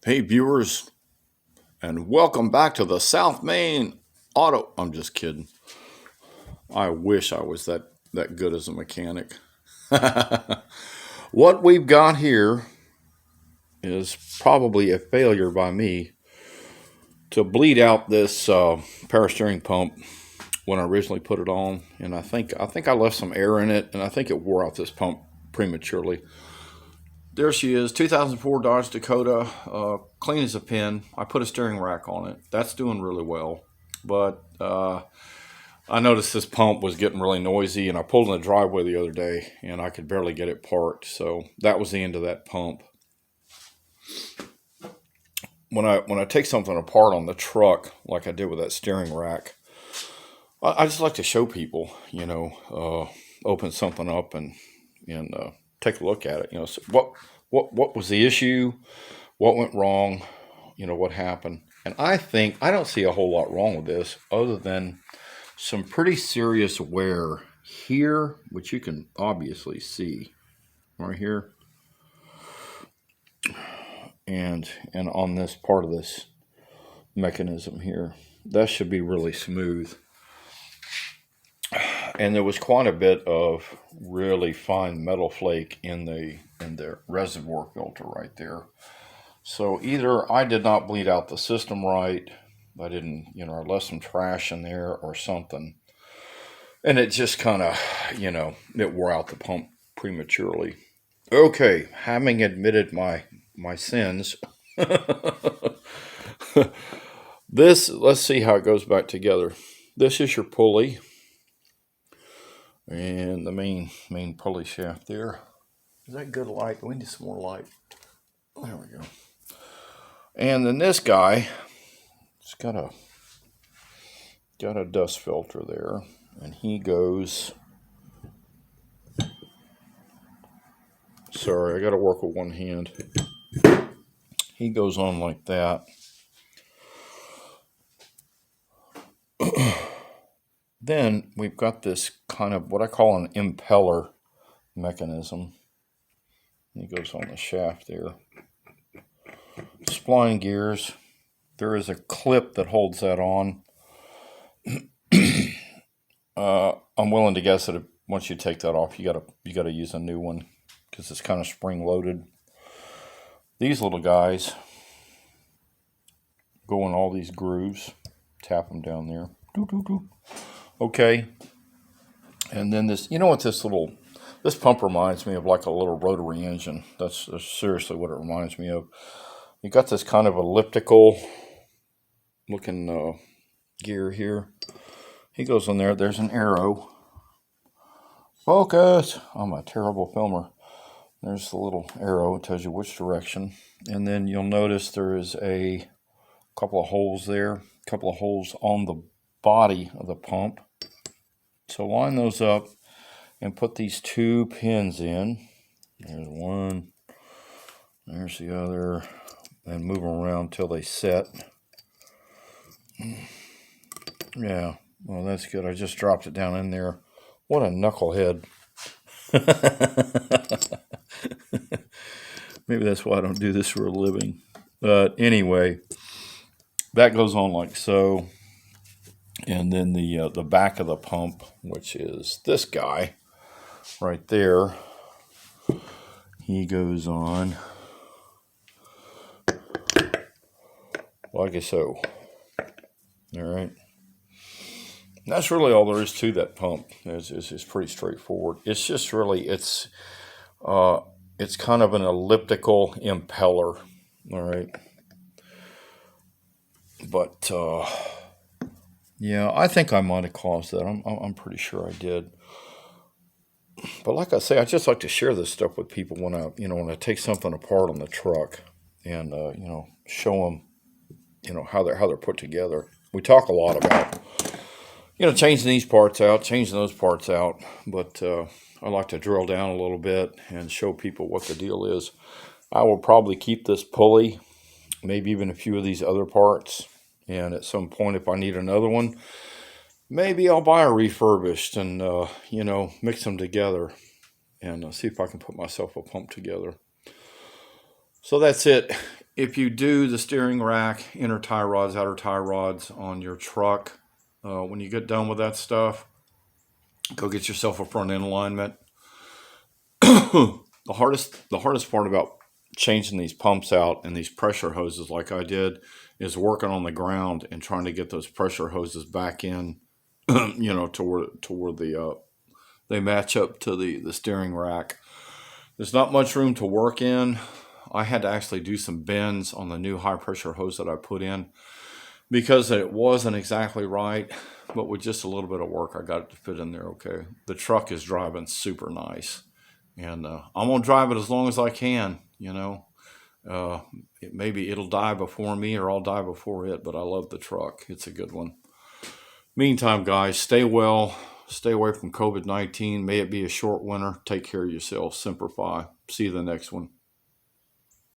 Hey viewers, and welcome back to the South Main Auto. I'm just kidding. I wish I was that good as a mechanic. What we've got here is probably a failure by me to bleed out this power steering pump when I originally put it on, and I think I left some air in it, and I think it wore out this pump prematurely. There she is, 2004 Dodge Dakota, clean as a pin. I put a steering rack on it. That's doing really well. But I noticed this pump was getting really noisy, and I pulled in the driveway the other day, and I could barely get it parked. So that was the end of that pump. When I take something apart on the truck, like I did with that steering rack, I just like to show people, open something up and take a look at it. So what was the issue? What went wrong? What happened? And I don't see a whole lot wrong with this other than some pretty serious wear here, which you can obviously see right here. And on this part of this mechanism here. That should be really smooth. And there was quite a bit of really fine metal flake in the reservoir filter right there. So either I did not bleed out the system right, I didn't, I left some trash in there or something. And it just kind of, it wore out the pump prematurely. Okay, having admitted my sins, let's see how it goes back together. This is your pulley. And the main pulley shaft there. Is that good light? We need some more light. There we go. And then this guy, it's got a dust filter there, and he goes. Sorry, I got to work with one hand. He goes on like that. Then we've got this kind of what I call an impeller mechanism. He goes on the shaft there. Spline gears. There is a clip that holds that on. I'm willing to guess that once you take that off, you gotta use a new one because it's kind of spring loaded. These little guys go in all these grooves. Tap them down there. Doo, doo, doo. Okay, and then this, this pump reminds me of like a little rotary engine. That's seriously what it reminds me of. You got this kind of elliptical looking gear here. He goes in there. There's an arrow. Focus! I'm a terrible filmer. There's the little arrow. It tells you which direction. And then you'll notice there is a couple of holes there. A couple of holes on the body of the pump. So line those up and put these two pins in. There's one, there's the other, and move them around till they set. Yeah, well, that's good. I just dropped it down in there. What a knucklehead. Maybe that's why I don't do this for a living. But anyway, that goes on like so. And then the back of the pump, which is this guy right there, he goes on like so. All right. That's really all there is to that pump. It's pretty straightforward. It's just really it's kind of an elliptical impeller. All right. But yeah, I think I might have caused that. I'm pretty sure I did. But like I say, I just like to share this stuff with people when I take something apart on the truck and show them how they're put together. We talk a lot about changing these parts out, changing those parts out, but I like to drill down a little bit and show people what the deal is. I will probably keep this pulley, maybe even a few of these other parts. And at some point, if I need another one, maybe I'll buy a refurbished and, mix them together and see if I can put myself a pump together. So that's it. if you do the steering rack, inner tie rods, outer tie rods on your truck, when you get done with that stuff, go get yourself a front end alignment. The hardest part about changing these pumps out and these pressure hoses like I did is working on the ground and trying to get those pressure hoses back in, to where they match up to the steering rack. There's not much room to work in. I had to actually do some bends on the new high pressure hose that I put in because it wasn't exactly right. But with just a little bit of work, I got it to fit in there okay. The truck is driving super nice. And I'm going to drive it as long as I can, maybe it'll die before me or I'll die before it, but I love the truck. It's a good one. Meantime, guys, stay well. Stay away from COVID-19. May it be a short winter. Take care of yourself. Semper Fi. See you the next one.